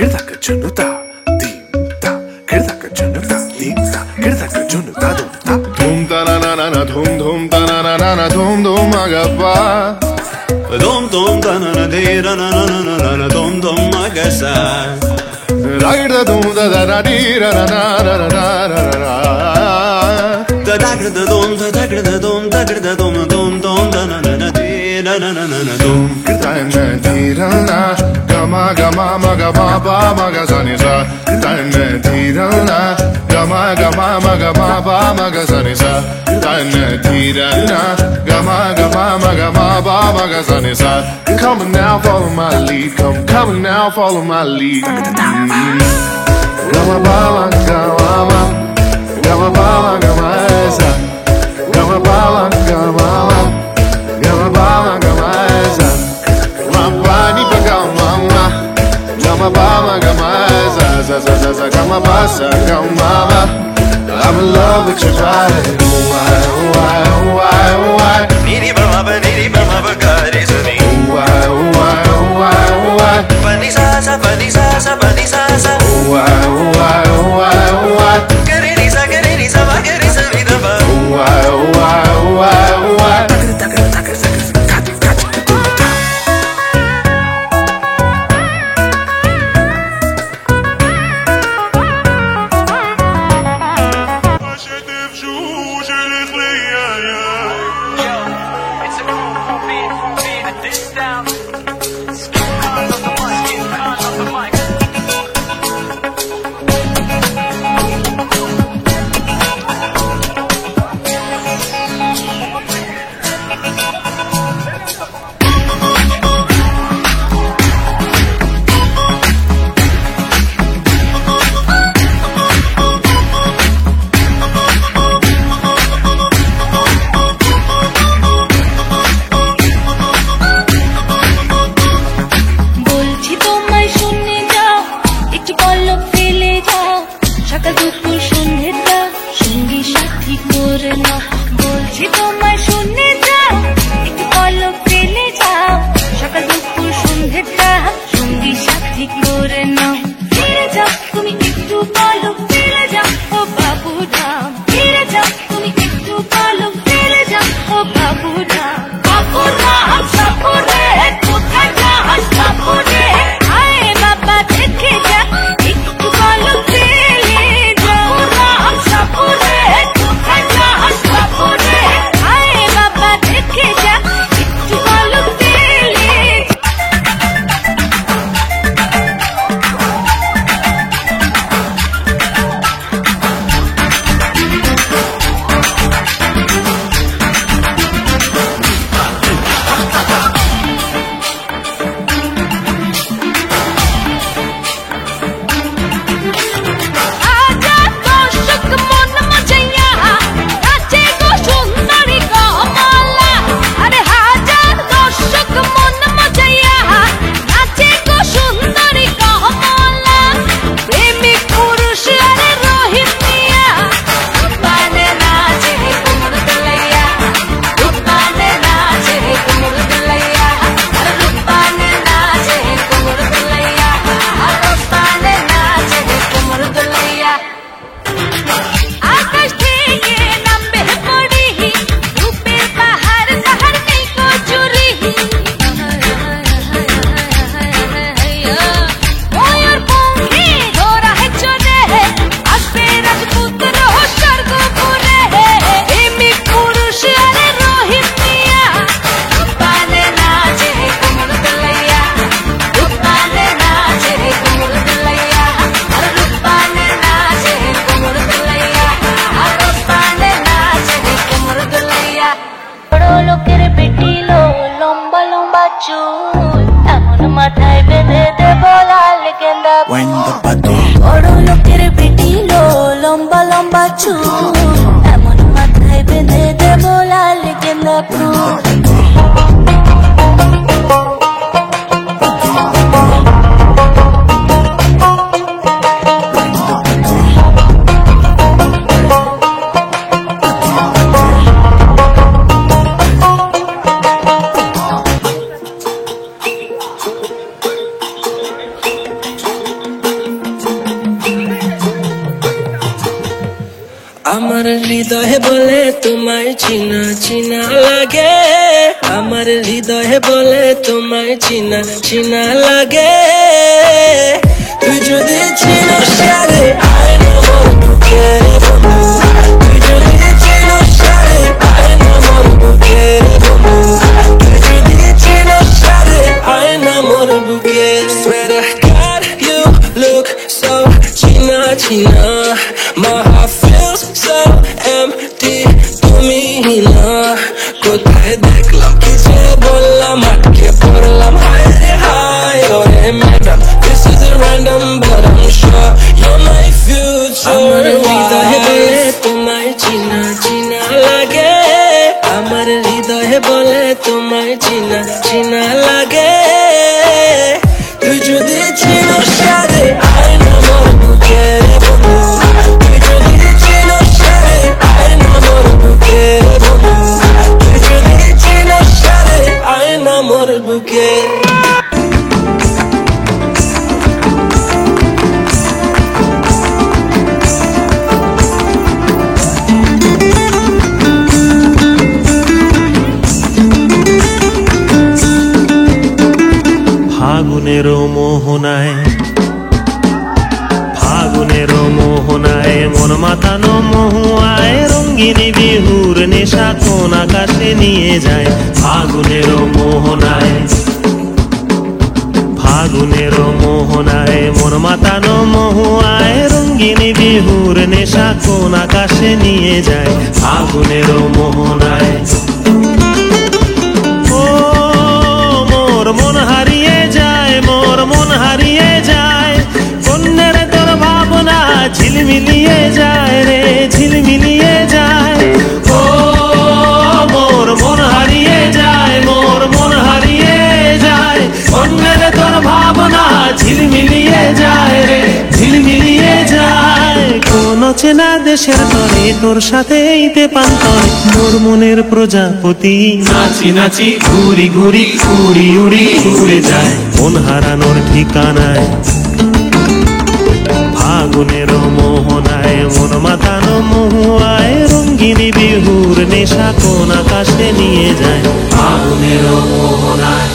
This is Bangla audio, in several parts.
그러다가 전우다 띵다 그러다가 전우다 띵다 그러다가 전우다 돔다 돔따라나나나 돔돔따라나나나 돔돔마가봐 돔돔따나나디라나나나나 돔돔마가사 라이다 돔다다라디라나나나나나나나 다다그다돔 다다그다돔 다그다돔 돔돔따나나나디라나나나나 돔 그다음에 가마가마마가마바마가사니사 그다음에 디라나 가마가마마가마바마가사니사 그다음에 디라나 가마가마마가마바마가사니사 Come on now, follow my lead. Come on now, follow my lead. Gamabala, gamama, gamabala, gamasa, gamabala, gamama, gamabala, gamasa. Mapani pa gamama, gamabala, gamasa, za za za za gamabasa, gamama. I'm in love with your body. Why, why, why, why? Niri baba gari suni. Why, why, why, why? Panisasa, panisasa, panisasa. Why, why, why, why? Garirisa, garirisa, garirisa, vidaba. Why, why, why, why? আমার হৃদয়ে বলে তোমায় চিনা চিনা লাগে, আমার হৃদয়ে বলে তোমায় চিনা চিনা লাগে। তুই যদি চিনস সারে আয় না মোর বুকে বন্ধু, তুই যদি চিনস সারে আয় না মোর বুকে বন্ধু, তুই যদি চিনস সারে আয় না মোর বুকে। Swear to God you look so china china, my heart feels so empty, তুমি না কোথায় দেখলাম কিছু বললাম আটকে পড়লাম, হায় রে হায় ওরে madam, this is a random but I'm sure you're my future. আমার হৃদয়ে বলে তোমায় চিনা চিনা লাগে, আমার হৃদয়ে বলে তোমায় চিনা চিনা লাগে। তুই যদি চিনস সারে আয় না মোর বুকে বন্ধু, তুই যদি চিনস সারে আয় না মোর বুকে বন্ধু, তুই যদি চিনস সারে আয় না মোর বুকে। ফাগুনের মোহনায়, ফাগুনের মোহনায় মন মাতানো মহুয়ায়, রঙ্গিনী বিহুর নেশা কোন আকাশে নিয়ে যায়। ফাগুনের মোহনায়, ফাগুনের মোহনায় মন মাতানো মহুয়ায়, রঙ্গিনী বিহুর নেশা কোন আকাশে নিয়ে যায়। ফাগুনের মোহনায় মন হারিয়ে যায়, মোর মন হারিয়ে যায়, কন্যের তোর ভাবনা ঝিলমিলিয়ে যায় রে ঝিলমিলিয়ে যায়। ও মোর মন হারিয়ে যায়, মোর মন হারিয়ে যায়, কন্যের তোর ভাবনা ঝিলমিলিয়ে যায় রে ঝিলমিলিয়ে যায়। কোন চেনা দেশের তরে তোর সাথে এইতে পান্তরে, মোর মনের প্রজাপতি নাচি নাচি ঘুরি ঘুরি উড়ি উড়ি উড়ে যায় মন হারানোর ঠিকানায়। ফাগুনের মোহনায় মন মাতানো মহুয়ায়, রঙ্গিনী বিহুর নেশা কোন আকাশে নিয়ে যায়। ফাগুনের মোহনায়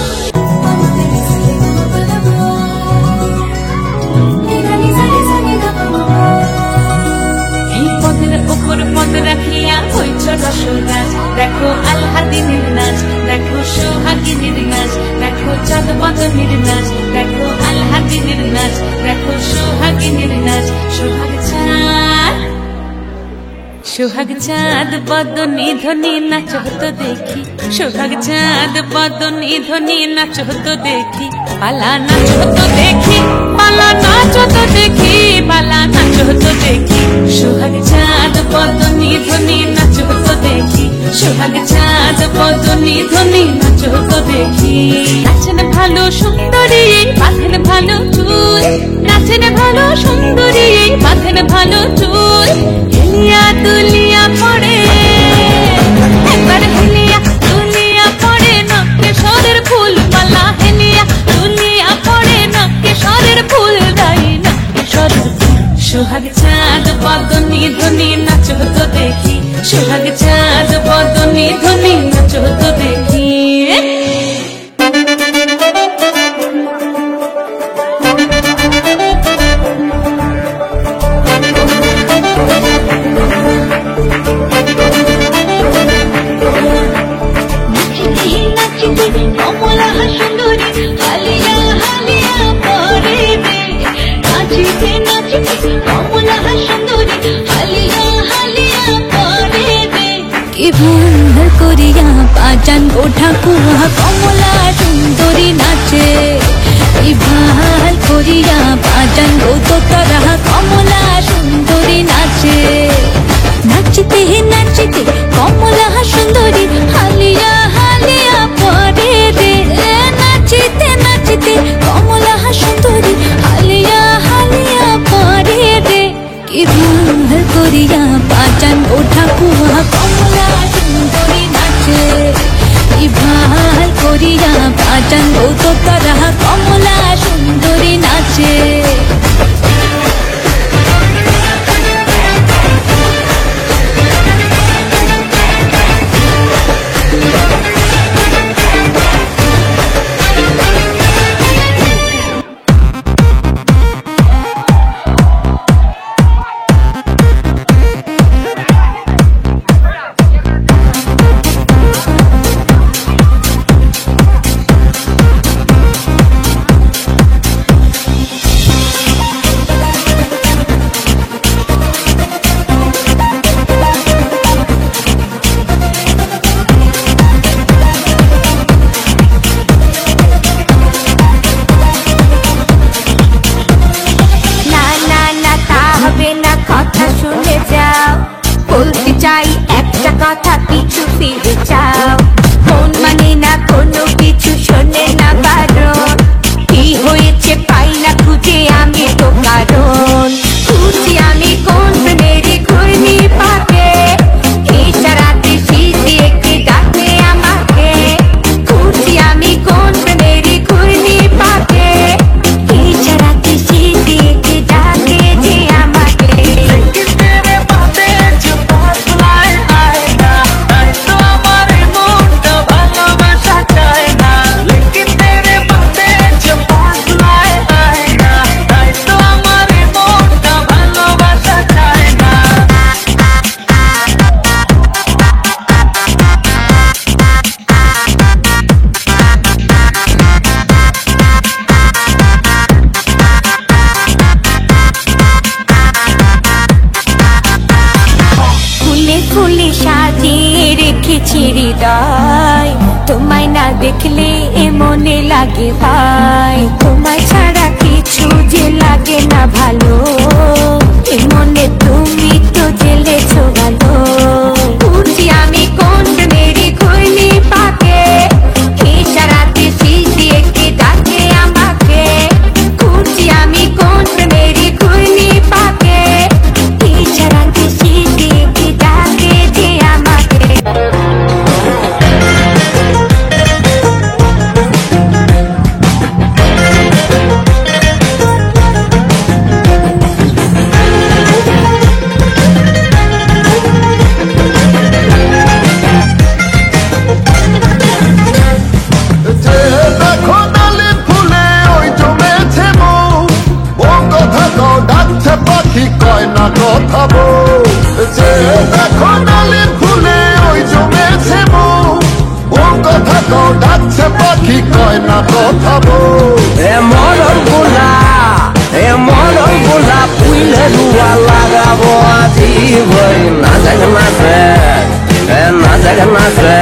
দেখো আল্লাদিনের নাচ, দেখো সোহাগিনীর নাচ, দেখো চাঁদ বদনের নাচ, দেখো আল্লাদিনের নাচ, দেখো সোহাগিনীর নাচ। সোহাগ চাঁদ, সোহাগ চাঁদ বদনী ধ্বনি নাচ হতো দেখি, সোহাগ চাঁদ বদনী ধ্বনি নাচ হতো দেখি, পালা নাচ হতো দেখি, পালা নাচ হতো দেখি, পালা নাচ হতো দেখি। সোহাগ চাঁদ বদনী ধ্বনি নাচ হতো দেখি, সোহাগ চাঁদ বদনী ধ্বনি নাচ হতো দেখি। নাচেন ভালো সুন্দরী বাঁধেন ভালো চুল, নাচেন ভালো সুন্দরী বাঁধেন ভালো চুল, হেলিয়া দুলিয়া পড়ে একবার হেলিয়া দুলিয়া পড়ে, নকে সরের ফুল মালা হেলিয়া দুলিয়া পড়ে, নকে সরের ফুল দাই নকে সরের ফুল। সোহাগ চাঁদ বদনী ধ্বনি নাচ হতো দেখি, সোহাগ চাঁদ বদনী ধ্বনি নাচ হতো দেখি। কমলা সুন্দরী হালিয়া হালিয়া পড়িবে, নাচিতে নাচিতে কমলা সুন্দরী হালিয়া হালিয়া পড়িবে। কি ভুল করিয়া বাজান গো ঠাকুর কমলা সুন্দরী নাচে, কি ভাল করিয়া বাজান গো তোরা কমলা সুন্দরী নাচে। নাচিতে নাচিতে কমলা সুন্দরী হালিয়া হালিয়া পড়ে রে, নাচিতে নাচিতে কমলা সুন্দরী হালিয়া হালিয়া পড়ে রে। কি ভুল করিয়া বাজান গো ঠাকুর কমলা সুন্দরী নাচে, কি ভাল করিয়া বাজান গো তোরা কমলা সুন্দরী নাচে। বলতে চাই একটা কথা, পিছু ফিরে চাও। মন মানে না কোনো কিছু, শোনে না বারণ। কি হয়েছে পাই না খুঁজে আমি তো কারণ। খুঁজি আমি কোন প্রেমের ঘূর্ণি পাকে, ইশারাতে শীতে একে ডাকে আমাকে। খুঁজি আমি কোন প্রেমের ঘূর্ণি পাকে, ইশারাতে শীতে একে ডাকে যে আমাকে। ফুলে সাজিয়ে রেখেছি হৃদয়, তোমায় না দেখলে এ মনে লাগে ভাই। তোমায় ছাড়া কিছু যে লাগে না ভালো, এ মনে তুমি তো জেলেছো ভালো। খুঁজি আমি কোন মেরি ঘূর্ণি পাকে, ইশারাতে শীতে একে ডাকে আমাকে। খুঁজি আমি কোন মেরি ঘূর্ণি পাকে, ইশারাতে শীতে একে ডাকে যে আমাকে। যে দেখো ডালে ফুলে ওই জমেছে মন, ও কথা তো ডাকছে পাখি কয় না কথা বল। যে দেখো ডালে ফুলে ওই জমেছে মন, ও কথা তো ডাকছে পাখি কয় না কথা বল। এ মরণ গোলা পুইলে রুয়া লাগাবো আজি ভই না জাগ না সে